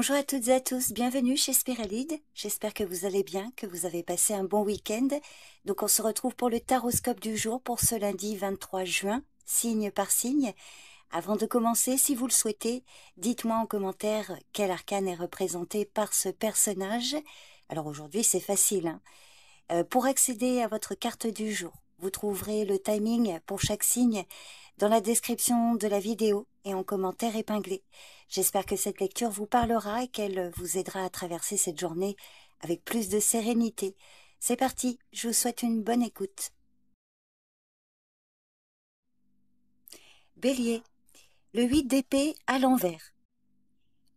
Bonjour à toutes et à tous, bienvenue chez Spiralide. J'espère que vous allez bien, que vous avez passé un bon week-end. Donc on se retrouve pour le taroscope du jour pour ce lundi 23 juin, signe par signe. Avant de commencer, si vous le souhaitez, dites-moi en commentaire quel arcane est représenté par ce personnage. Alors aujourd'hui c'est facile, hein. Pour accéder à votre carte du jour, vous trouverez le timing pour chaque signe dans la description de la vidéo et en commentaire épinglé. J'espère que cette lecture vous parlera et qu'elle vous aidera à traverser cette journée avec plus de sérénité. C'est parti, je vous souhaite une bonne écoute. Bélier, le 8 d'épée à l'envers.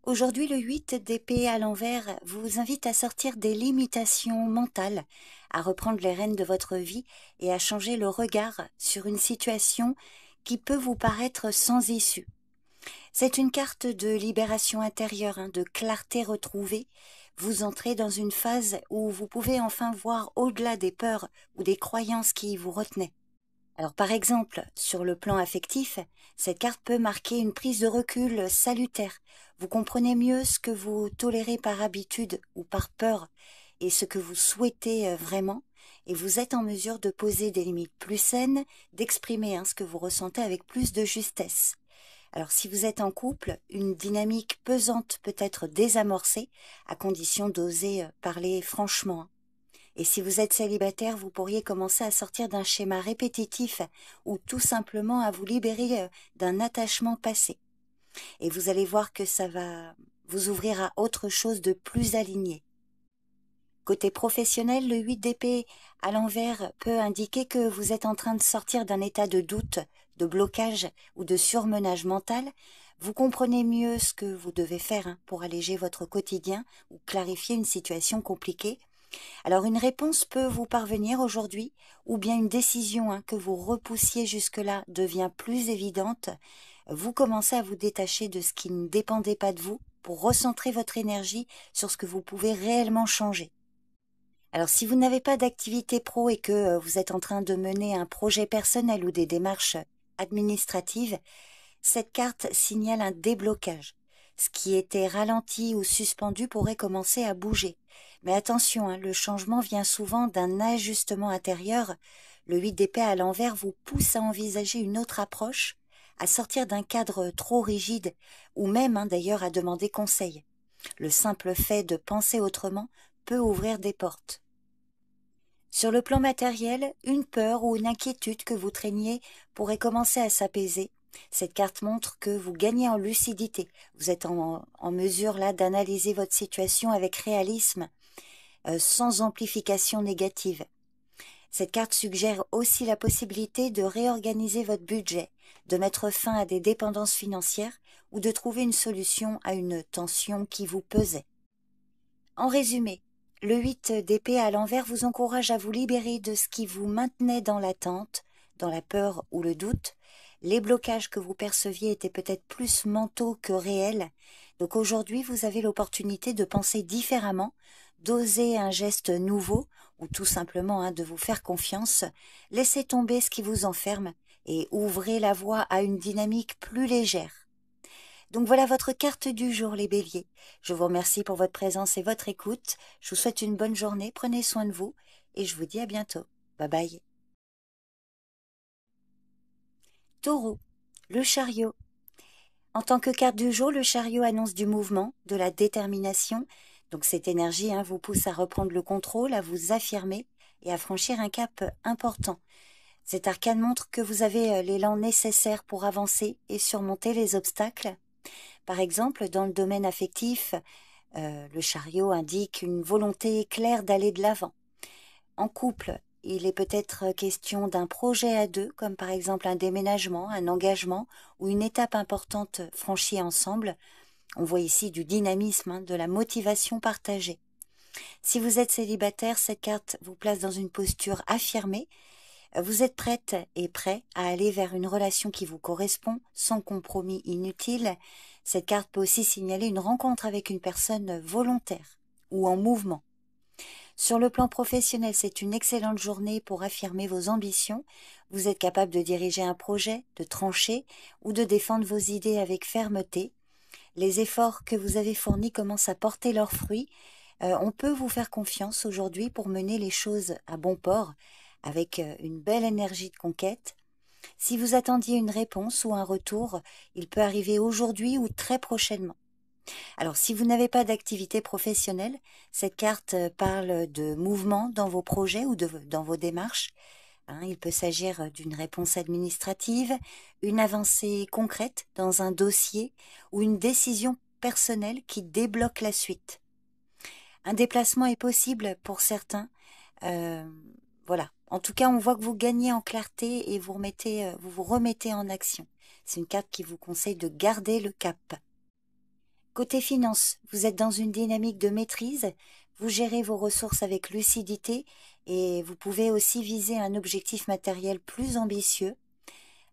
Aujourd'hui, le 8 d'épée à l'envers vous invite à sortir des limitations mentales, à reprendre les rênes de votre vie et à changer le regard sur une situation qui peut vous paraître sans issue. C'est une carte de libération intérieure, de clarté retrouvée. Vous entrez dans une phase où vous pouvez enfin voir au-delà des peurs ou des croyances qui vous retenaient. Alors par exemple, sur le plan affectif, cette carte peut marquer une prise de recul salutaire. Vous comprenez mieux ce que vous tolérez par habitude ou par peur et ce que vous souhaitez vraiment, et vous êtes en mesure de poser des limites plus saines, d'exprimer ce que vous ressentez avec plus de justesse. Alors si vous êtes en couple, une dynamique pesante peut être désamorcée à condition d'oser parler franchement. Et si vous êtes célibataire, vous pourriez commencer à sortir d'un schéma répétitif ou tout simplement à vous libérer d'un attachement passé. Et vous allez voir que ça va vous ouvrir à autre chose de plus aligné. Côté professionnel, le 8 d'épée à l'envers peut indiquer que vous êtes en train de sortir d'un état de doute, de blocage ou de surmenage mental. Vous comprenez mieux ce que vous devez faire pour alléger votre quotidien ou clarifier une situation compliquée. Alors une réponse peut vous parvenir aujourd'hui, ou bien une décision que vous repoussiez jusque-là devient plus évidente. Vous commencez à vous détacher de ce qui ne dépendait pas de vous pour recentrer votre énergie sur ce que vous pouvez réellement changer. Alors si vous n'avez pas d'activité pro et que vous êtes en train de mener un projet personnel ou des démarches administratives, cette carte signale un déblocage. Ce qui était ralenti ou suspendu pourrait commencer à bouger. Mais attention, le changement vient souvent d'un ajustement intérieur. Le 8 d'épée à l'envers vous pousse à envisager une autre approche, à sortir d'un cadre trop rigide, ou même d'ailleurs à demander conseil. Le simple fait de penser autrement peut ouvrir des portes. Sur le plan matériel, une peur ou une inquiétude que vous traîniez pourrait commencer à s'apaiser. Cette carte montre que vous gagnez en lucidité. Vous êtes en mesure là d'analyser votre situation avec réalisme, sans amplification négative. Cette carte suggère aussi la possibilité de réorganiser votre budget, de mettre fin à des dépendances financières ou de trouver une solution à une tension qui vous pesait. En résumé, le 8 d'épée à l'envers vous encourage à vous libérer de ce qui vous maintenait dans l'attente, dans la peur ou le doute. Les blocages que vous perceviez étaient peut-être plus mentaux que réels. Donc aujourd'hui, vous avez l'opportunité de penser différemment, d'oser un geste nouveau ou tout simplement de vous faire confiance. Laissez tomber ce qui vous enferme et ouvrez la voie à une dynamique plus légère. Donc voilà votre carte du jour, les béliers. Je vous remercie pour votre présence et votre écoute. Je vous souhaite une bonne journée, prenez soin de vous et je vous dis à bientôt. Bye bye. Taureau, le chariot. En tant que carte du jour, le chariot annonce du mouvement, de la détermination. Donc cette énergie vous pousse à reprendre le contrôle, à vous affirmer et à franchir un cap important. Cet arcane montre que vous avez l'élan nécessaire pour avancer et surmonter les obstacles. Par exemple, dans le domaine affectif, le chariot indique une volonté claire d'aller de l'avant. En couple, il est peut-être question d'un projet à deux, comme par exemple un déménagement, un engagement ou une étape importante franchie ensemble. On voit ici du dynamisme, de la motivation partagée. Si vous êtes célibataire, cette carte vous place dans une posture affirmée. Vous êtes prête et prêt à aller vers une relation qui vous correspond, sans compromis inutile. Cette carte peut aussi signaler une rencontre avec une personne volontaire ou en mouvement. Sur le plan professionnel, c'est une excellente journée pour affirmer vos ambitions. Vous êtes capable de diriger un projet, de trancher ou de défendre vos idées avec fermeté. Les efforts que vous avez fournis commencent à porter leurs fruits. On peut vous faire confiance aujourd'hui pour mener les choses à bon port avec une belle énergie de conquête. Si vous attendiez une réponse ou un retour, il peut arriver aujourd'hui ou très prochainement. Alors, si vous n'avez pas d'activité professionnelle, cette carte parle de mouvement dans vos projets ou dans vos démarches. Il peut s'agir d'une réponse administrative, une avancée concrète dans un dossier ou une décision personnelle qui débloque la suite. Un déplacement est possible pour certains. Voilà. En tout cas, on voit que vous gagnez en clarté et vous vous remettez en action. C'est une carte qui vous conseille de garder le cap. Côté finance, vous êtes dans une dynamique de maîtrise, vous gérez vos ressources avec lucidité et vous pouvez aussi viser un objectif matériel plus ambitieux.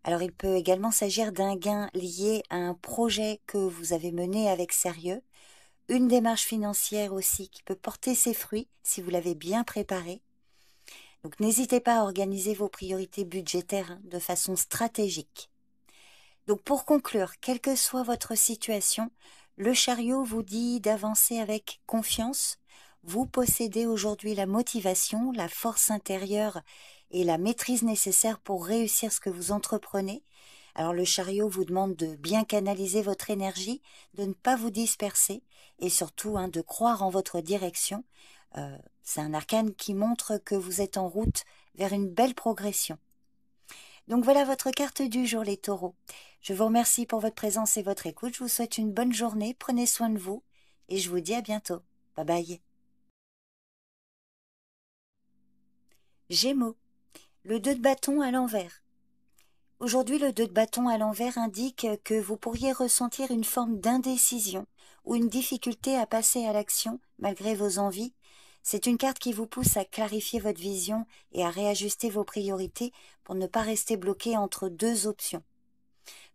Alors il peut également s'agir d'un gain lié à un projet que vous avez mené avec sérieux, une démarche financière aussi qui peut porter ses fruits si vous l'avez bien préparée. Donc n'hésitez pas à organiser vos priorités budgétaires de façon stratégique. Donc pour conclure, quelle que soit votre situation, le chariot vous dit d'avancer avec confiance. Vous possédez aujourd'hui la motivation, la force intérieure et la maîtrise nécessaire pour réussir ce que vous entreprenez. Alors le chariot vous demande de bien canaliser votre énergie, de ne pas vous disperser et surtout de croire en votre direction. C'est un arcane qui montre que vous êtes en route vers une belle progression. Donc voilà votre carte du jour, les taureaux. Je vous remercie pour votre présence et votre écoute. Je vous souhaite une bonne journée. Prenez soin de vous et je vous dis à bientôt. Bye bye. Gémeaux. Le 2 de bâton à l'envers. Aujourd'hui, le 2 de bâton à l'envers indique que vous pourriez ressentir une forme d'indécision ou une difficulté à passer à l'action malgré vos envies. C'est une carte qui vous pousse à clarifier votre vision et à réajuster vos priorités pour ne pas rester bloqué entre deux options.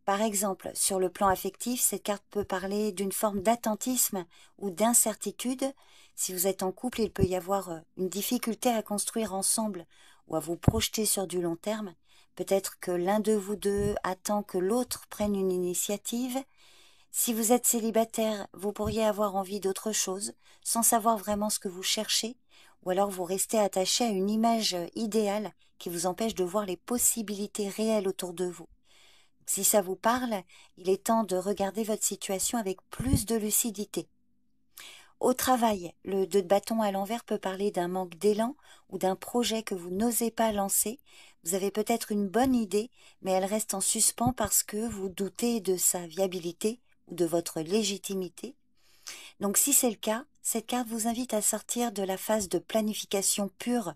Par exemple, sur le plan affectif, cette carte peut parler d'une forme d'attentisme ou d'incertitude. Si vous êtes en couple, il peut y avoir une difficulté à construire ensemble ou à vous projeter sur du long terme. Peut-être que l'un de vous deux attend que l'autre prenne une initiative. Si vous êtes célibataire, vous pourriez avoir envie d'autre chose, sans savoir vraiment ce que vous cherchez, ou alors vous restez attaché à une image idéale qui vous empêche de voir les possibilités réelles autour de vous. Si ça vous parle, il est temps de regarder votre situation avec plus de lucidité. Au travail, le 2 de bâton à l'envers peut parler d'un manque d'élan ou d'un projet que vous n'osez pas lancer. Vous avez peut-être une bonne idée, mais elle reste en suspens parce que vous doutez de sa viabilité ou de votre légitimité. Donc si c'est le cas, cette carte vous invite à sortir de la phase de planification pure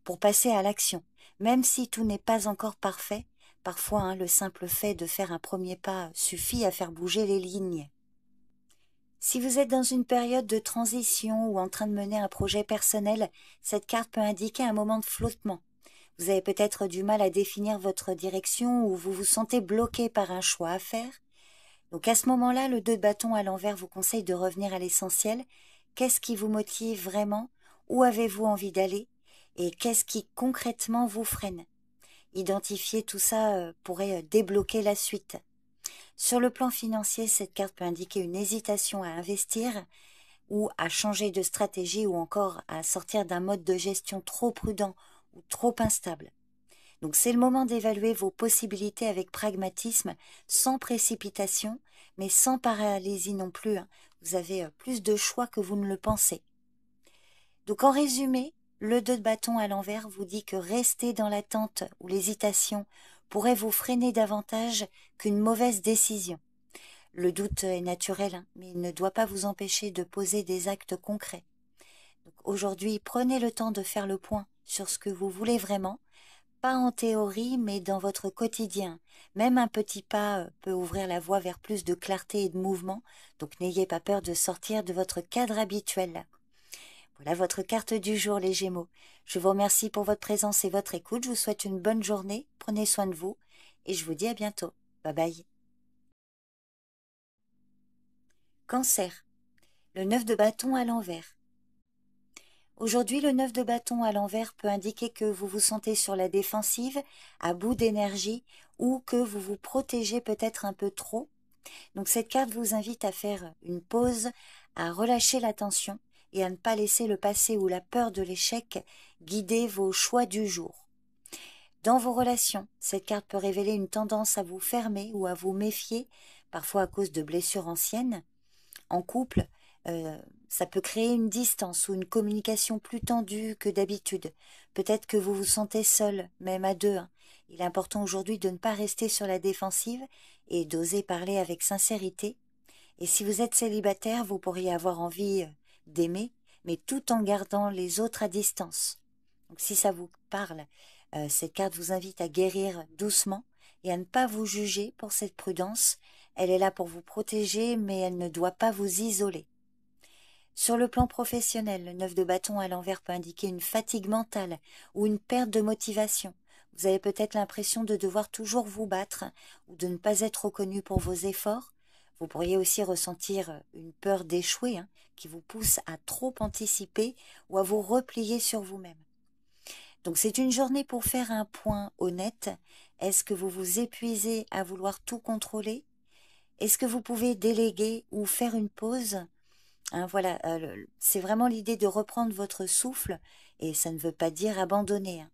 pour passer à l'action. Même si tout n'est pas encore parfait, parfois le simple fait de faire un premier pas suffit à faire bouger les lignes. Si vous êtes dans une période de transition ou en train de mener un projet personnel, cette carte peut indiquer un moment de flottement. Vous avez peut-être du mal à définir votre direction ou vous vous sentez bloqué par un choix à faire. Donc à ce moment-là, le 2 de bâton à l'envers vous conseille de revenir à l'essentiel. Qu'est-ce qui vous motive vraiment? Où avez-vous envie d'aller? Et qu'est-ce qui concrètement vous freine? Identifier tout ça pourrait débloquer la suite. Sur le plan financier, cette carte peut indiquer une hésitation à investir ou à changer de stratégie ou encore à sortir d'un mode de gestion trop prudent ou trop instable. Donc c'est le moment d'évaluer vos possibilités avec pragmatisme, sans précipitation, mais sans paralysie non plus. Vous avez plus de choix que vous ne le pensez. Donc en résumé, le 2 de bâton à l'envers vous dit que rester dans l'attente ou l'hésitation pourrait vous freiner davantage qu'une mauvaise décision. Le doute est naturel, mais il ne doit pas vous empêcher de poser des actes concrets. Aujourd'hui, prenez le temps de faire le point sur ce que vous voulez vraiment, pas en théorie, mais dans votre quotidien. Même un petit pas peut ouvrir la voie vers plus de clarté et de mouvement, donc n'ayez pas peur de sortir de votre cadre habituel. Voilà votre carte du jour, les Gémeaux. Je vous remercie pour votre présence et votre écoute. Je vous souhaite une bonne journée. Prenez soin de vous et je vous dis à bientôt. Bye bye. Cancer. Le 9 de bâton à l'envers. Aujourd'hui, le 9 de bâton à l'envers peut indiquer que vous vous sentez sur la défensive, à bout d'énergie, ou que vous vous protégez peut-être un peu trop. Donc cette carte vous invite à faire une pause, à relâcher la tension et à ne pas laisser le passé ou la peur de l'échec guider vos choix du jour. Dans vos relations, cette carte peut révéler une tendance à vous fermer ou à vous méfier, parfois à cause de blessures anciennes. En couple, ça peut créer une distance ou une communication plus tendue que d'habitude. Peut-être que vous vous sentez seul, même à deux, hein. Il est important aujourd'hui de ne pas rester sur la défensive et d'oser parler avec sincérité. Et si vous êtes célibataire, vous pourriez avoir envie d'aimer, mais tout en gardant les autres à distance. Donc si ça vous parle, cette carte vous invite à guérir doucement et à ne pas vous juger pour cette prudence. Elle est là pour vous protéger, mais elle ne doit pas vous isoler. Sur le plan professionnel, le 9 de bâton à l'envers peut indiquer une fatigue mentale ou une perte de motivation. Vous avez peut-être l'impression de devoir toujours vous battre ou de ne pas être reconnu pour vos efforts. Vous pourriez aussi ressentir une peur d'échouer, hein, qui vous pousse à trop anticiper ou à vous replier sur vous-même. Donc c'est une journée pour faire un point honnête. Est-ce que vous vous épuisez à vouloir tout contrôler? Est-ce que vous pouvez déléguer ou faire une pause? Hein, voilà, c'est vraiment l'idée de reprendre votre souffle et ça ne veut pas dire abandonner, hein.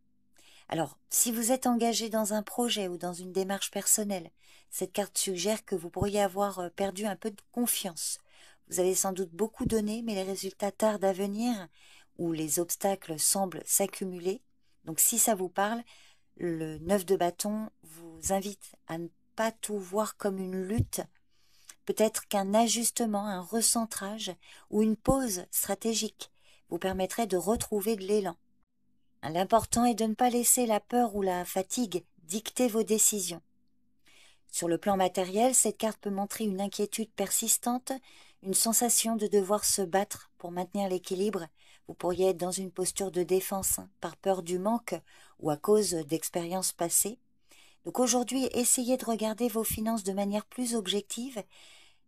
Alors, si vous êtes engagé dans un projet ou dans une démarche personnelle, cette carte suggère que vous pourriez avoir perdu un peu de confiance. Vous avez sans doute beaucoup donné, mais les résultats tardent à venir ou les obstacles semblent s'accumuler. Donc, si ça vous parle, le 9 de bâton vous invite à ne pas tout voir comme une lutte. Peut-être qu'un ajustement, un recentrage ou une pause stratégique vous permettrait de retrouver de l'élan. L'important est de ne pas laisser la peur ou la fatigue dicter vos décisions. Sur le plan matériel, cette carte peut montrer une inquiétude persistante, une sensation de devoir se battre pour maintenir l'équilibre. Vous pourriez être dans une posture de défense, hein, par peur du manque ou à cause d'expériences passées. Donc aujourd'hui, essayez de regarder vos finances de manière plus objective.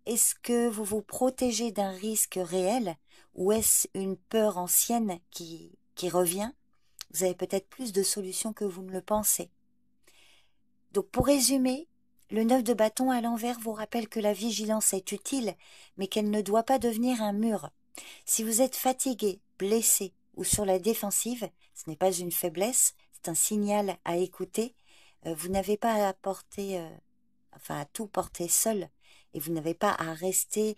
Est-ce que vous vous protégez d'un risque réel ou est-ce une peur ancienne qui revient? Vous avez peut-être plus de solutions que vous ne le pensez. Donc pour résumer, le 9 de bâton à l'envers vous rappelle que la vigilance est utile, mais qu'elle ne doit pas devenir un mur. Si vous êtes fatigué, blessé ou sur la défensive, ce n'est pas une faiblesse, c'est un signal à écouter. Vous n'avez pas à porter, à tout porter seul, et vous n'avez pas à rester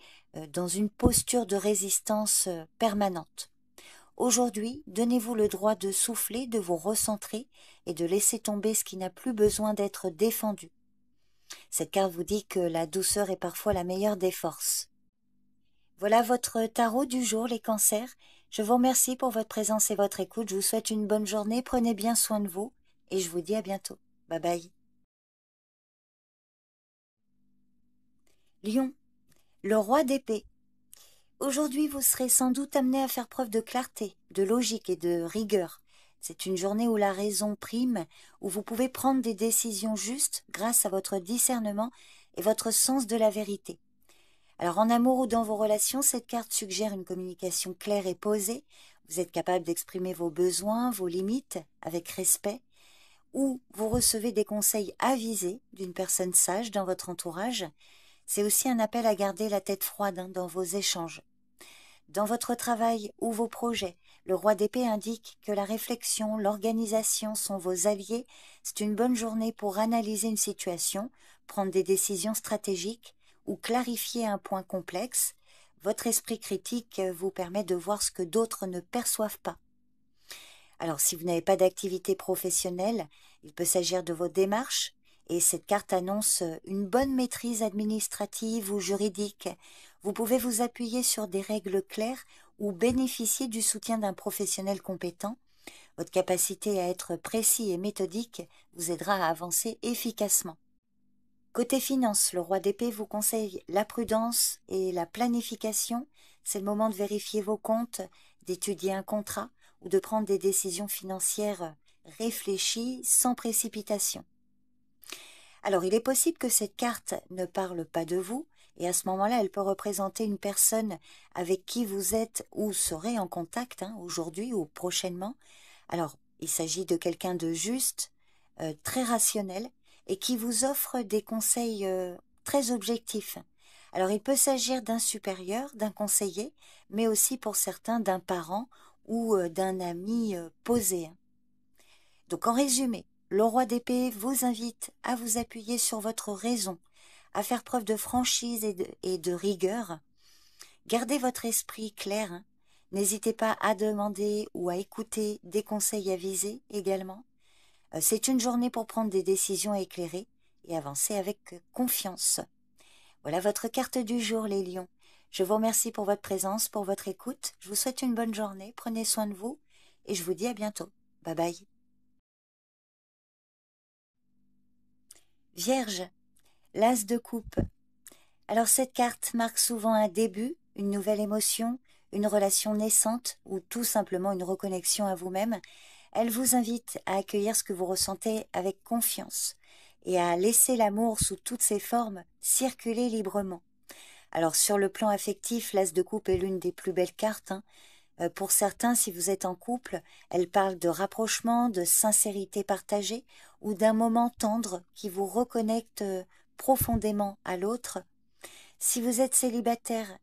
dans une posture de résistance permanente. Aujourd'hui, donnez-vous le droit de souffler, de vous recentrer et de laisser tomber ce qui n'a plus besoin d'être défendu. Cette carte vous dit que la douceur est parfois la meilleure des forces. Voilà votre tarot du jour, les cancers. Je vous remercie pour votre présence et votre écoute. Je vous souhaite une bonne journée. Prenez bien soin de vous et je vous dis à bientôt. Bye bye. Lion, le roi d'épée. Aujourd'hui, vous serez sans doute amené à faire preuve de clarté, de logique et de rigueur. C'est une journée où la raison prime, où vous pouvez prendre des décisions justes grâce à votre discernement et votre sens de la vérité. Alors en amour ou dans vos relations, cette carte suggère une communication claire et posée. Vous êtes capable d'exprimer vos besoins, vos limites avec respect, ou vous recevez des conseils avisés d'une personne sage dans votre entourage. C'est aussi un appel à garder la tête froide, hein, dans vos échanges. Dans votre travail ou vos projets, le roi d'épée indique que la réflexion, l'organisation sont vos alliés. C'est une bonne journée pour analyser une situation, prendre des décisions stratégiques ou clarifier un point complexe. Votre esprit critique vous permet de voir ce que d'autres ne perçoivent pas. Alors, si vous n'avez pas d'activité professionnelle, il peut s'agir de vos démarches, et cette carte annonce une bonne maîtrise administrative ou juridique. Vous pouvez vous appuyer sur des règles claires ou bénéficier du soutien d'un professionnel compétent. Votre capacité à être précis et méthodique vous aidera à avancer efficacement. Côté finance, le roi d'épée vous conseille la prudence et la planification. C'est le moment de vérifier vos comptes, d'étudier un contrat ou de prendre des décisions financières réfléchies sans précipitation. Alors, il est possible que cette carte ne parle pas de vous, et à ce moment-là, elle peut représenter une personne avec qui vous êtes ou serez en contact, hein, aujourd'hui ou prochainement. Alors, il s'agit de quelqu'un de juste, très rationnel, et qui vous offre des conseils très objectif. Alors il peut s'agir d'un supérieur, d'un conseiller, mais aussi pour certains d'un parent ou d'un ami posé. Donc en résumé, le roi d'épée vous invite à vous appuyer sur votre raison, à faire preuve de franchise et de rigueur. Gardez votre esprit clair. N'hésitez pas à demander ou à écouter des conseils avisés également. C'est une journée pour prendre des décisions éclairées et avancer avec confiance. Voilà votre carte du jour, les lions. Je vous remercie pour votre présence, pour votre écoute. Je vous souhaite une bonne journée. Prenez soin de vous et je vous dis à bientôt. Bye bye. Vierge, l'as de coupe. Alors cette carte marque souvent un début, une nouvelle émotion, une relation naissante ou tout simplement une reconnexion à vous-même. Elle vous invite à accueillir ce que vous ressentez avec confiance et à laisser l'amour sous toutes ses formes circuler librement. Alors sur le plan affectif, l'as de coupe est l'une des plus belles cartes. Pour certains, si vous êtes en couple, elle parle de rapprochement, de sincérité partagée ou d'un moment tendre qui vous reconnecte profondément à l'autre. Si vous êtes célibataire,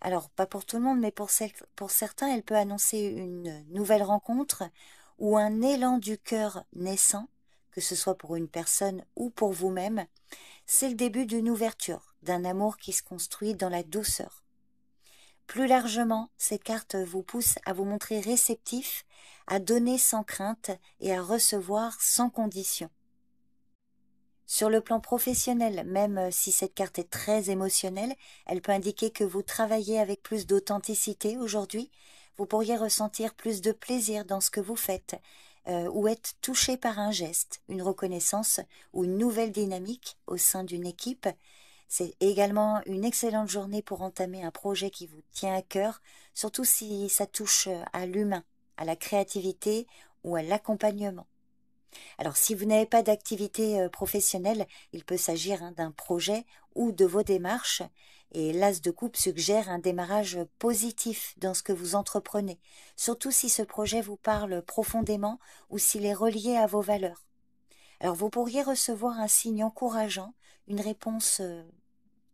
alors pas pour tout le monde, mais pour certains, elle peut annoncer une nouvelle rencontre ou un élan du cœur naissant, que ce soit pour une personne ou pour vous-même. C'est le début d'une ouverture, d'un amour qui se construit dans la douceur. Plus largement, cette carte vous pousse à vous montrer réceptif, à donner sans crainte et à recevoir sans condition. Sur le plan professionnel, même si cette carte est très émotionnelle, elle peut indiquer que vous travaillez avec plus d'authenticité aujourd'hui. Vous pourriez ressentir plus de plaisir dans ce que vous faites ou être touché par un geste, une reconnaissance ou une nouvelle dynamique au sein d'une équipe. C'est également une excellente journée pour entamer un projet qui vous tient à cœur, surtout si ça touche à l'humain, à la créativité ou à l'accompagnement. Alors, si vous n'avez pas d'activité professionnelle, il peut s'agir d'un projet ou de vos démarches. Et l'as de coupe suggère un démarrage positif dans ce que vous entreprenez, surtout si ce projet vous parle profondément ou s'il est relié à vos valeurs. Alors, vous pourriez recevoir un signe encourageant, une réponse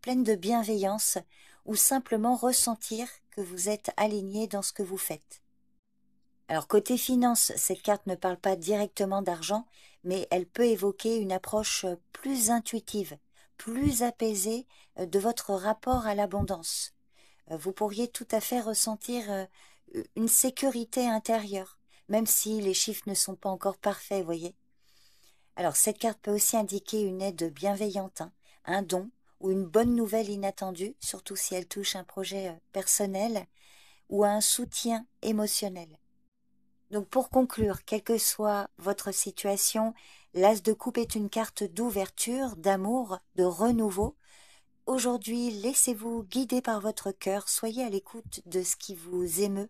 pleine de bienveillance ou simplement ressentir que vous êtes aligné dans ce que vous faites. Alors côté finance, cette carte ne parle pas directement d'argent, mais elle peut évoquer une approche plus intuitive, plus apaisée de votre rapport à l'abondance. Vous pourriez tout à fait ressentir une sécurité intérieure, même si les chiffres ne sont pas encore parfaits, voyez. Alors cette carte peut aussi indiquer une aide bienveillante, un don ou une bonne nouvelle inattendue, surtout si elle touche un projet personnel ou un soutien émotionnel. Donc pour conclure, quelle que soit votre situation, l'as de coupe est une carte d'ouverture, d'amour, de renouveau. Aujourd'hui, laissez-vous guider par votre cœur, soyez à l'écoute de ce qui vous émeut,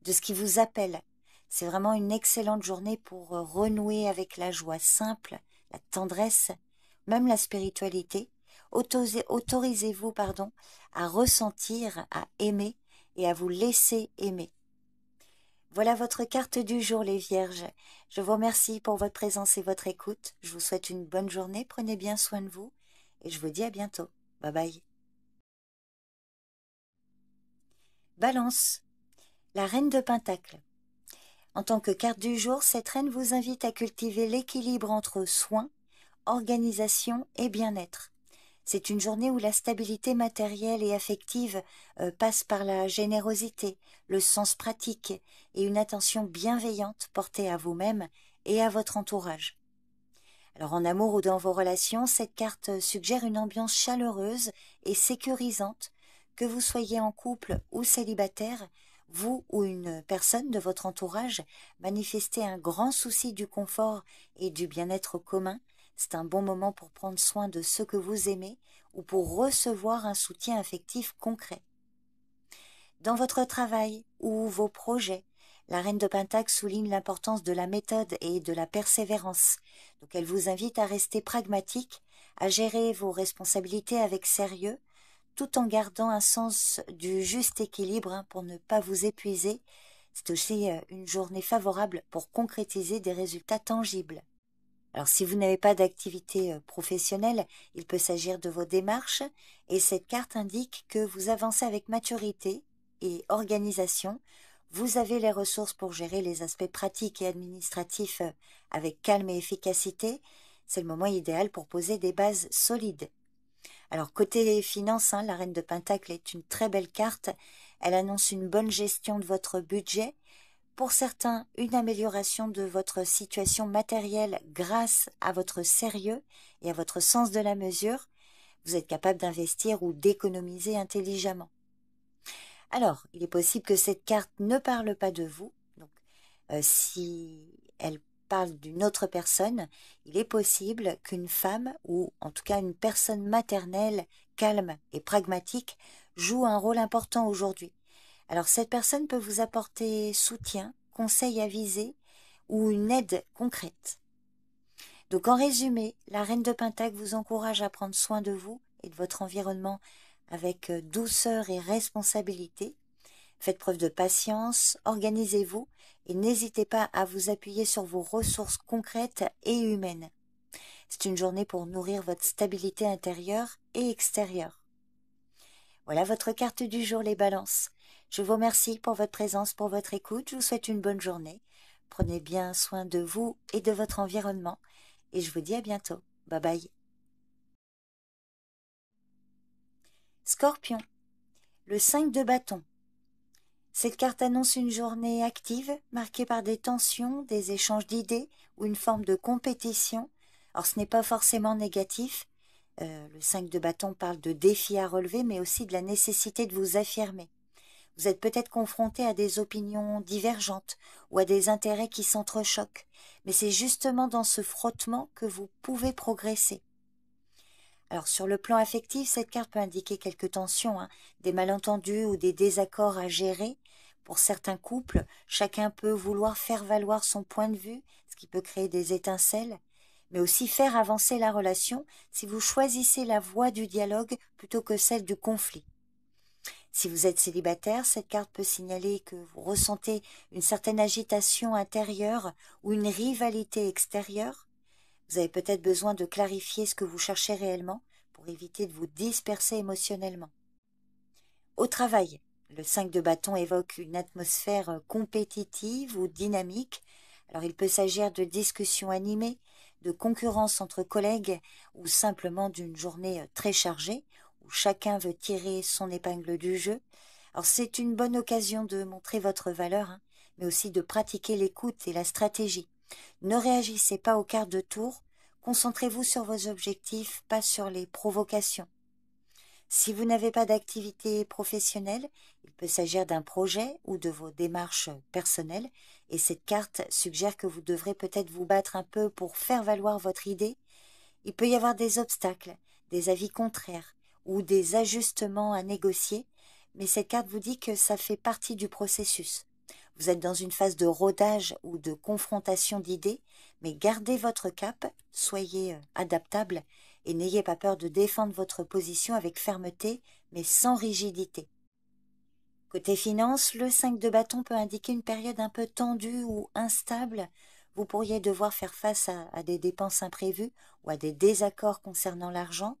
de ce qui vous appelle. C'est vraiment une excellente journée pour renouer avec la joie simple, la tendresse, même la spiritualité. Autorisez-vous, à ressentir, à aimer et à vous laisser aimer. Voilà votre carte du jour, les Vierges. Je vous remercie pour votre présence et votre écoute. Je vous souhaite une bonne journée, prenez bien soin de vous et je vous dis à bientôt. Bye bye. Balance, la reine de Pentacle. En tant que carte du jour, cette reine vous invite à cultiver l'équilibre entre soins, organisation et bien-être. C'est une journée où la stabilité matérielle et affective passe par la générosité, le sens pratique et une attention bienveillante portée à vous-même et à votre entourage. Alors en amour ou dans vos relations, cette carte suggère une ambiance chaleureuse et sécurisante, que vous soyez en couple ou célibataire, vous ou une personne de votre entourage, manifestez un grand souci du confort et du bien-être commun. C'est un bon moment pour prendre soin de ceux que vous aimez ou pour recevoir un soutien affectif concret. Dans votre travail ou vos projets, la reine de Pentacle souligne l'importance de la méthode et de la persévérance. Donc elle vous invite à rester pragmatique, à gérer vos responsabilités avec sérieux, tout en gardant un sens du juste équilibre pour ne pas vous épuiser. C'est aussi une journée favorable pour concrétiser des résultats tangibles. Alors si vous n'avez pas d'activité professionnelle, il peut s'agir de vos démarches et cette carte indique que vous avancez avec maturité et organisation. Vous avez les ressources pour gérer les aspects pratiques et administratifs avec calme et efficacité. C'est le moment idéal pour poser des bases solides. Alors côté finances, la Reine de Pentacle est une très belle carte. Elle annonce une bonne gestion de votre budget. Pour certains, une amélioration de votre situation matérielle grâce à votre sérieux et à votre sens de la mesure. Vous êtes capable d'investir ou d'économiser intelligemment. Alors, il est possible que cette carte ne parle pas de vous. Donc, si elle parle d'une autre personne, il est possible qu'une femme, ou en tout cas une personne maternelle, calme et pragmatique, joue un rôle important aujourd'hui. Alors cette personne peut vous apporter soutien, conseil avisé ou une aide concrète. Donc en résumé, la Reine de Pentacle vous encourage à prendre soin de vous et de votre environnement avec douceur et responsabilité. Faites preuve de patience, organisez-vous et n'hésitez pas à vous appuyer sur vos ressources concrètes et humaines. C'est une journée pour nourrir votre stabilité intérieure et extérieure. Voilà votre carte du jour, les balances. Je vous remercie pour votre présence, pour votre écoute. Je vous souhaite une bonne journée. Prenez bien soin de vous et de votre environnement. Et je vous dis à bientôt. Bye bye. Scorpion, le 5 de bâton. Cette carte annonce une journée active, marquée par des tensions, des échanges d'idées ou une forme de compétition. Alors ce n'est pas forcément négatif. Le 5 de bâton parle de défis à relever, mais aussi de la nécessité de vous affirmer. Vous êtes peut-être confronté à des opinions divergentes ou à des intérêts qui s'entrechoquent, mais c'est justement dans ce frottement que vous pouvez progresser. Alors sur le plan affectif, cette carte peut indiquer quelques tensions, des malentendus ou des désaccords à gérer. Pour certains couples, chacun peut vouloir faire valoir son point de vue, ce qui peut créer des étincelles, mais aussi faire avancer la relation si vous choisissez la voie du dialogue plutôt que celle du conflit. Si vous êtes célibataire, cette carte peut signaler que vous ressentez une certaine agitation intérieure ou une rivalité extérieure. Vous avez peut-être besoin de clarifier ce que vous cherchez réellement pour éviter de vous disperser émotionnellement. Au travail, le 5 de bâton évoque une atmosphère compétitive ou dynamique. Alors il peut s'agir de discussions animées, de concurrence entre collègues ou simplement d'une journée très chargée où chacun veut tirer son épingle du jeu. Alors c'est une bonne occasion de montrer votre valeur, mais aussi de pratiquer l'écoute et la stratégie. Ne réagissez pas au quart de tour, concentrez-vous sur vos objectifs, pas sur les provocations. Si vous n'avez pas d'activité professionnelle, il peut s'agir d'un projet ou de vos démarches personnelles, et cette carte suggère que vous devrez peut-être vous battre un peu pour faire valoir votre idée. Il peut y avoir des obstacles, des avis contraires ou des ajustements à négocier, mais cette carte vous dit que ça fait partie du processus. Vous êtes dans une phase de rodage ou de confrontation d'idées, mais gardez votre cap, soyez adaptable et n'ayez pas peur de défendre votre position avec fermeté, mais sans rigidité. Côté finance, le 5 de bâton peut indiquer une période un peu tendue ou instable. Vous pourriez devoir faire face à des dépenses imprévues ou à des désaccords concernant l'argent,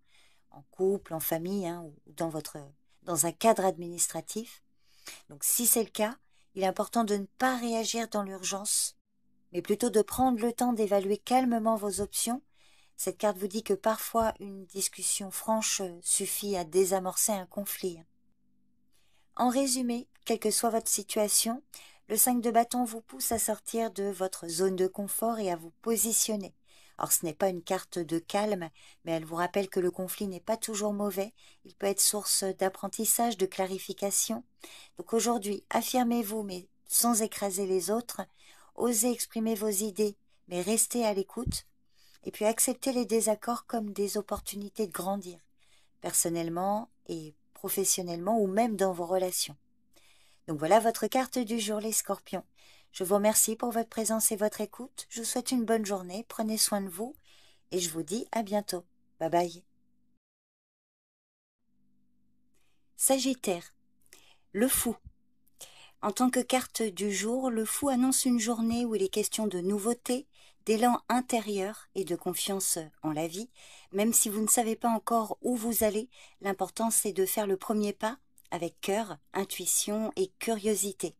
en couple, en famille ou dans un cadre administratif. Donc si c'est le cas, il est important de ne pas réagir dans l'urgence, mais plutôt de prendre le temps d'évaluer calmement vos options. Cette carte vous dit que parfois une discussion franche suffit à désamorcer un conflit. En résumé, quelle que soit votre situation, le 5 de bâton vous pousse à sortir de votre zone de confort et à vous positionner. Alors ce n'est pas une carte de calme, mais elle vous rappelle que le conflit n'est pas toujours mauvais, il peut être source d'apprentissage, de clarification. Donc aujourd'hui, affirmez-vous mais sans écraser les autres, osez exprimer vos idées, mais restez à l'écoute, et puis acceptez les désaccords comme des opportunités de grandir, personnellement et professionnellement ou même dans vos relations. Donc voilà votre carte du jour, les scorpions. Je vous remercie pour votre présence et votre écoute. Je vous souhaite une bonne journée, prenez soin de vous et je vous dis à bientôt. Bye bye. Sagittaire, le fou. En tant que carte du jour, le fou annonce une journée où il est question de nouveauté, d'élan intérieur et de confiance en la vie. Même si vous ne savez pas encore où vous allez, l'important c'est de faire le premier pas avec cœur, intuition et curiosité.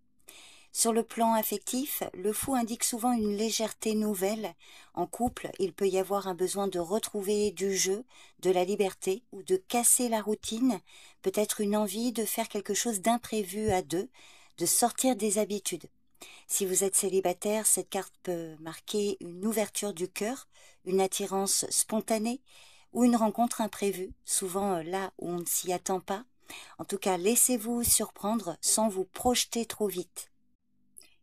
Sur le plan affectif, le fou indique souvent une légèreté nouvelle. En couple, il peut y avoir un besoin de retrouver du jeu, de la liberté ou de casser la routine, peut-être une envie de faire quelque chose d'imprévu à deux, de sortir des habitudes. Si vous êtes célibataire, cette carte peut marquer une ouverture du cœur, une attirance spontanée ou une rencontre imprévue, souvent là où on ne s'y attend pas. En tout cas, laissez-vous surprendre sans vous projeter trop vite.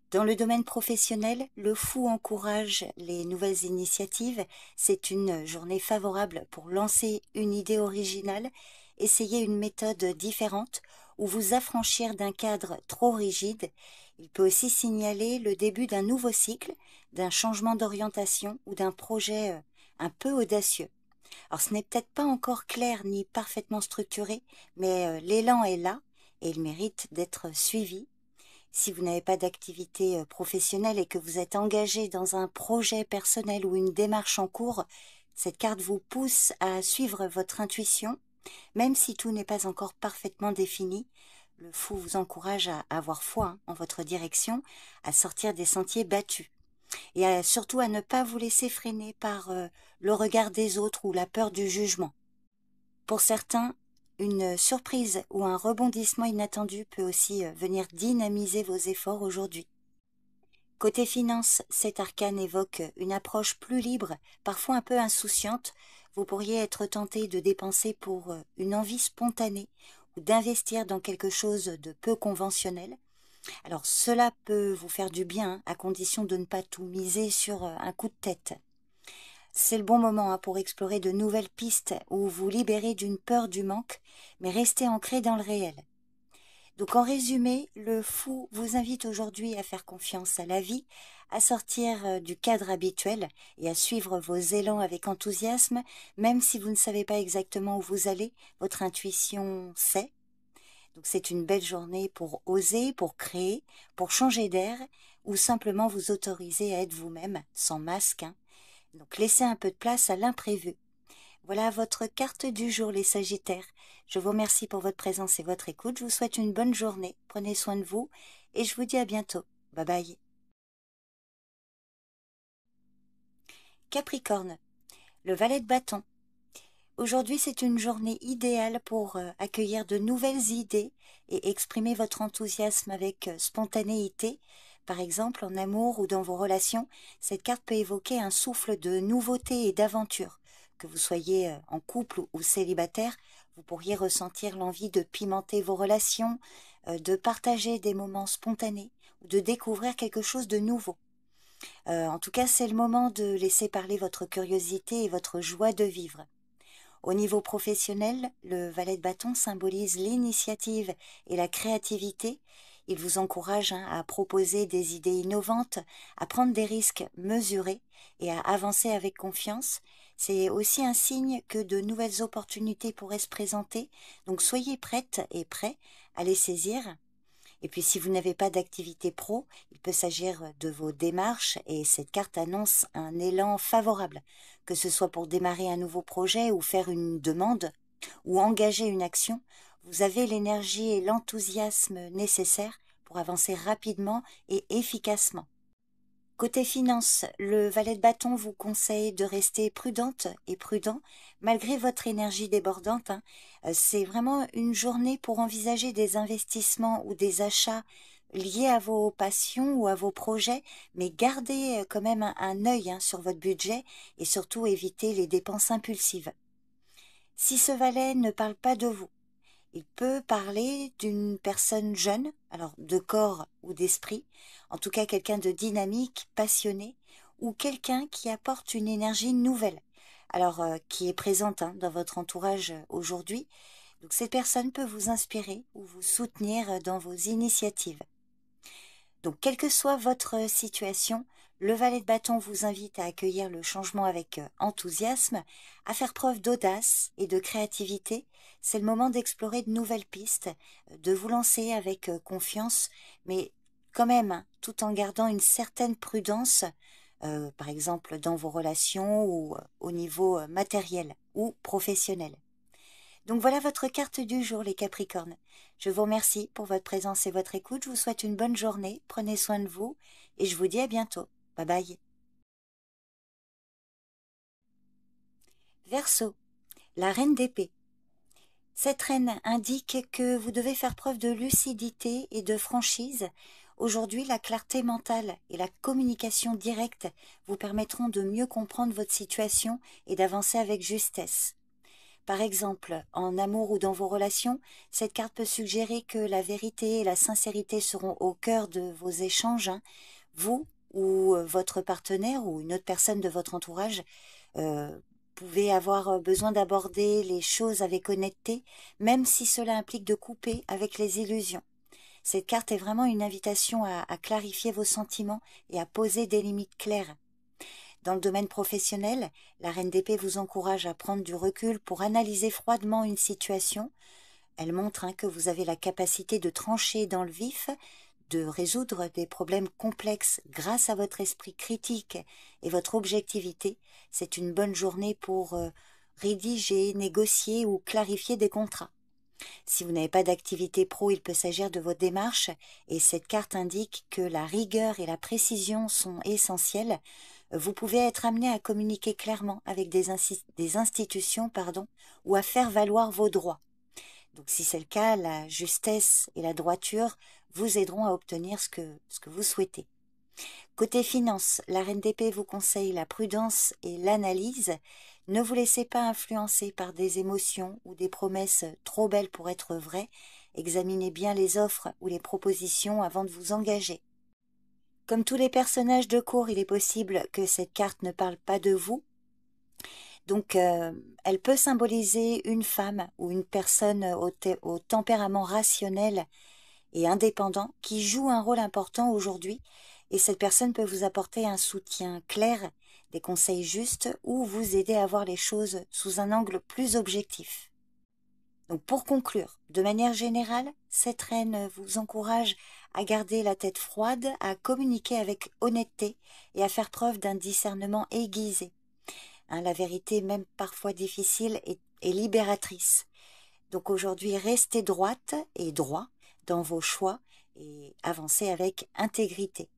Dans le domaine professionnel, le fou encourage les nouvelles initiatives. C'est une journée favorable pour lancer une idée originale, essayer une méthode différente ou vous affranchir d'un cadre trop rigide. Il peut aussi signaler le début d'un nouveau cycle, d'un changement d'orientation ou d'un projet un peu audacieux. Alors ce n'est peut-être pas encore clair ni parfaitement structuré, mais l'élan est là et il mérite d'être suivi. Si vous n'avez pas d'activité professionnelle et que vous êtes engagé dans un projet personnel ou une démarche en cours, cette carte vous pousse à suivre votre intuition, même si tout n'est pas encore parfaitement défini. Le fou vous encourage à avoir foi en votre direction, à sortir des sentiers battus et surtout à ne pas vous laisser freiner par le regard des autres ou la peur du jugement. Pour certains, une surprise ou un rebondissement inattendu peut aussi venir dynamiser vos efforts aujourd'hui. Côté finance, cet arcane évoque une approche plus libre, parfois un peu insouciante. Vous pourriez être tenté de dépenser pour une envie spontanée ou d'investir dans quelque chose de peu conventionnel. Alors cela peut vous faire du bien, à condition de ne pas tout miser sur un coup de tête. C'est le bon moment pour explorer de nouvelles pistes ou vous libérer d'une peur du manque, mais rester ancré dans le réel. Donc en résumé, le fou vous invite aujourd'hui à faire confiance à la vie, à sortir du cadre habituel et à suivre vos élans avec enthousiasme, même si vous ne savez pas exactement où vous allez, votre intuition sait. Donc c'est une belle journée pour oser, pour créer, pour changer d'air ou simplement vous autoriser à être vous-même, sans masque. Donc laissez un peu de place à l'imprévu. Voilà votre carte du jour, les Sagittaires. Je vous remercie pour votre présence et votre écoute. Je vous souhaite une bonne journée. Prenez soin de vous et je vous dis à bientôt. Bye bye. Capricorne, le valet de bâton. Aujourd'hui, c'est une journée idéale pour accueillir de nouvelles idées et exprimer votre enthousiasme avec spontanéité. Par exemple, en amour ou dans vos relations, cette carte peut évoquer un souffle de nouveauté et d'aventure. Que vous soyez en couple ou célibataire, vous pourriez ressentir l'envie de pimenter vos relations, de partager des moments spontanés ou de découvrir quelque chose de nouveau. En tout cas, c'est le moment de laisser parler votre curiosité et votre joie de vivre. Au niveau professionnel, le valet de bâton symbolise l'initiative et la créativité. Il vous encourage à proposer des idées innovantes, à prendre des risques mesurés et à avancer avec confiance. C'est aussi un signe que de nouvelles opportunités pourraient se présenter, donc soyez prête et prêt à les saisir. Et puis si vous n'avez pas d'activité pro, il peut s'agir de vos démarches et cette carte annonce un élan favorable, que ce soit pour démarrer un nouveau projet ou faire une demande ou engager une action. Vous avez l'énergie et l'enthousiasme nécessaires pour avancer rapidement et efficacement. Côté finance, le valet de bâton vous conseille de rester prudente et prudent malgré votre énergie débordante. C'est vraiment une journée pour envisager des investissements ou des achats liés à vos passions ou à vos projets, mais gardez quand même un œil sur votre budget et surtout évitez les dépenses impulsives. Si ce valet ne parle pas de vous, il peut parler d'une personne jeune, alors de corps ou d'esprit, en tout cas quelqu'un de dynamique, passionné, ou quelqu'un qui apporte une énergie nouvelle, alors qui est présente dans votre entourage aujourd'hui. Donc cette personne peut vous inspirer ou vous soutenir dans vos initiatives. Donc quelle que soit votre situation, Le valet de bâton vous invite à accueillir le changement avec enthousiasme, à faire preuve d'audace et de créativité. C'est le moment d'explorer de nouvelles pistes, de vous lancer avec confiance, mais quand même, hein, tout en gardant une certaine prudence, par exemple dans vos relations ou au niveau matériel ou professionnel. Donc voilà votre carte du jour, les Capricornes. Je vous remercie pour votre présence et votre écoute. Je vous souhaite une bonne journée. Prenez soin de vous et je vous dis à bientôt. Bye bye. Verseau, la reine d'épée. Cette reine indique que vous devez faire preuve de lucidité et de franchise. Aujourd'hui, la clarté mentale et la communication directe vous permettront de mieux comprendre votre situation et d'avancer avec justesse. Par exemple, en amour ou dans vos relations, cette carte peut suggérer que la vérité et la sincérité seront au cœur de vos échanges. Hein. Vous ou votre partenaire ou une autre personne de votre entourage pouvez avoir besoin d'aborder les choses avec honnêteté, même si cela implique de couper avec les illusions. Cette carte est vraiment une invitation à clarifier vos sentiments et à poser des limites claires. Dans le domaine professionnel, la reine d'épée vous encourage à prendre du recul pour analyser froidement une situation. Elle montre que vous avez la capacité de trancher dans le vif, de résoudre des problèmes complexes grâce à votre esprit critique et votre objectivité. C'est une bonne journée pour rédiger, négocier ou clarifier des contrats. Si vous n'avez pas d'activité pro, il peut s'agir de votre démarche et cette carte indique que la rigueur et la précision sont essentielles. Vous pouvez être amené à communiquer clairement avec des institutions ou à faire valoir vos droits. Donc si c'est le cas, la justesse et la droiture vous aideront à obtenir ce que vous souhaitez. Côté finance, la reine d'épée vous conseille la prudence et l'analyse. Ne vous laissez pas influencer par des émotions ou des promesses trop belles pour être vraies. Examinez bien les offres ou les propositions avant de vous engager. Comme tous les personnages de cour, il est possible que cette carte ne parle pas de vous. Donc, elle peut symboliser une femme ou une personne au tempérament rationnel et indépendant qui joue un rôle important aujourd'hui. Et cette personne peut vous apporter un soutien clair, des conseils justes ou vous aider à voir les choses sous un angle plus objectif. Donc pour conclure, de manière générale, cette reine vous encourage à garder la tête froide, à communiquer avec honnêteté et à faire preuve d'un discernement aiguisé. Hein, la vérité, même parfois difficile, est libératrice. Donc aujourd'hui, restez droite et droit dans vos choix et avancez avec intégrité.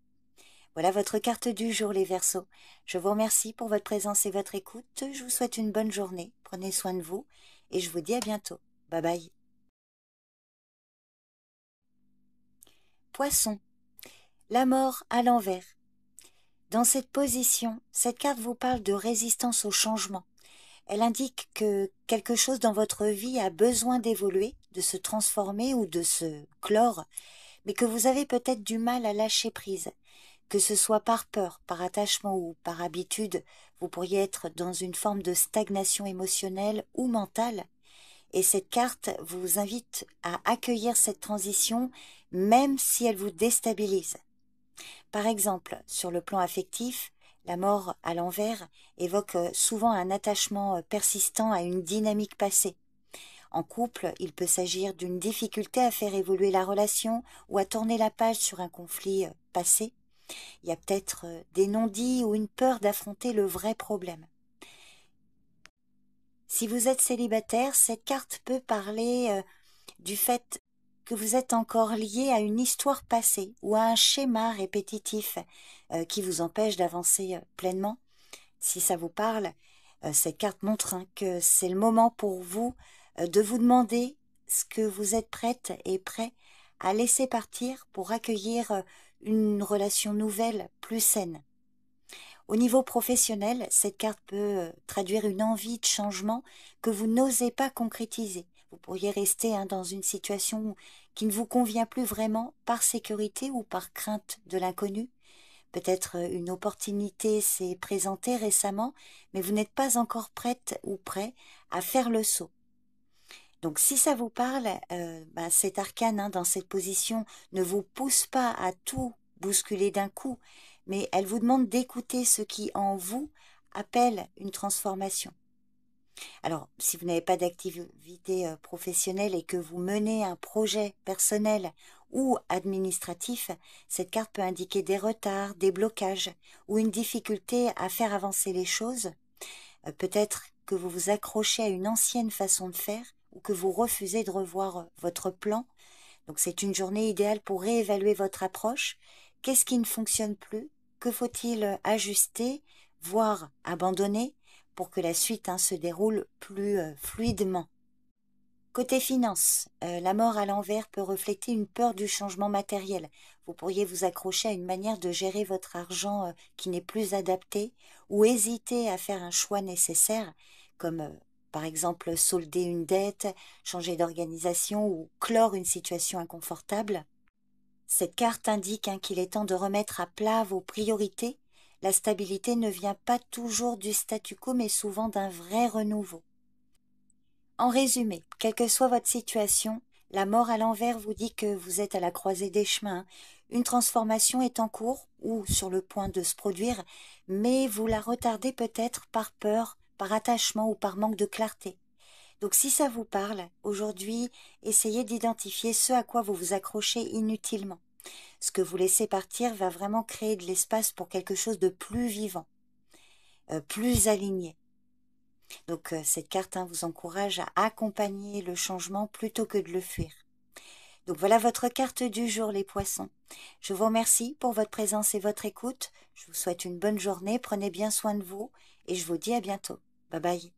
Voilà votre carte du jour, les Verseaux. Je vous remercie pour votre présence et votre écoute. Je vous souhaite une bonne journée. Prenez soin de vous et je vous dis à bientôt. Bye bye. Poisson, la mort à l'envers. Dans cette position, cette carte vous parle de résistance au changement. Elle indique que quelque chose dans votre vie a besoin d'évoluer, de se transformer ou de se clore, mais que vous avez peut-être du mal à lâcher prise. Que ce soit par peur, par attachement ou par habitude, vous pourriez être dans une forme de stagnation émotionnelle ou mentale. Et cette carte vous invite à accueillir cette transition même si elle vous déstabilise. Par exemple, sur le plan affectif, la mort à l'envers évoque souvent un attachement persistant à une dynamique passée. En couple, il peut s'agir d'une difficulté à faire évoluer la relation ou à tourner la page sur un conflit passé. Il y a peut-être des non-dits ou une peur d'affronter le vrai problème. Si vous êtes célibataire, cette carte peut parler du fait que vous êtes encore lié à une histoire passée ou à un schéma répétitif qui vous empêche d'avancer pleinement. Si ça vous parle, cette carte montre que c'est le moment pour vous de vous demander ce que vous êtes prête et prêt à laisser partir pour accueillir une relation nouvelle, plus saine. Au niveau professionnel, cette carte peut traduire une envie de changement que vous n'osez pas concrétiser. Vous pourriez rester dans une situation qui ne vous convient plus vraiment par sécurité ou par crainte de l'inconnu. Peut-être une opportunité s'est présentée récemment, mais vous n'êtes pas encore prête ou prêt à faire le saut. Donc si ça vous parle, cet arcane dans cette position ne vous pousse pas à tout bousculer d'un coup, mais elle vous demande d'écouter ce qui, en vous, appelle une transformation. Alors, si vous n'avez pas d'activité professionnelle et que vous menez un projet personnel ou administratif, cette carte peut indiquer des retards, des blocages ou une difficulté à faire avancer les choses. Peut-être que vous vous accrochez à une ancienne façon de faire ou que vous refusez de revoir votre plan. Donc, c'est une journée idéale pour réévaluer votre approche. Qu'est-ce qui ne fonctionne plus? Que faut-il ajuster, voire abandonner pour que la suite se déroule plus fluidement? Côté finance, la mort à l'envers peut refléter une peur du changement matériel. Vous pourriez vous accrocher à une manière de gérer votre argent qui n'est plus adaptée ou hésiter à faire un choix nécessaire, comme par exemple solder une dette, changer d'organisation ou clore une situation inconfortable. Cette carte indique qu'il est temps de remettre à plat vos priorités. La stabilité ne vient pas toujours du statu quo, mais souvent d'un vrai renouveau. En résumé, quelle que soit votre situation, la mort à l'envers vous dit que vous êtes à la croisée des chemins. Une transformation est en cours ou sur le point de se produire, mais vous la retardez peut-être par peur, par attachement ou par manque de clarté. Donc si ça vous parle, aujourd'hui, essayez d'identifier ce à quoi vous vous accrochez inutilement. Ce que vous laissez partir va vraiment créer de l'espace pour quelque chose de plus vivant, plus aligné. Donc cette carte vous encourage à accompagner le changement plutôt que de le fuir. Donc voilà votre carte du jour, les poissons. Je vous remercie pour votre présence et votre écoute. Je vous souhaite une bonne journée, prenez bien soin de vous et je vous dis à bientôt. Bye bye.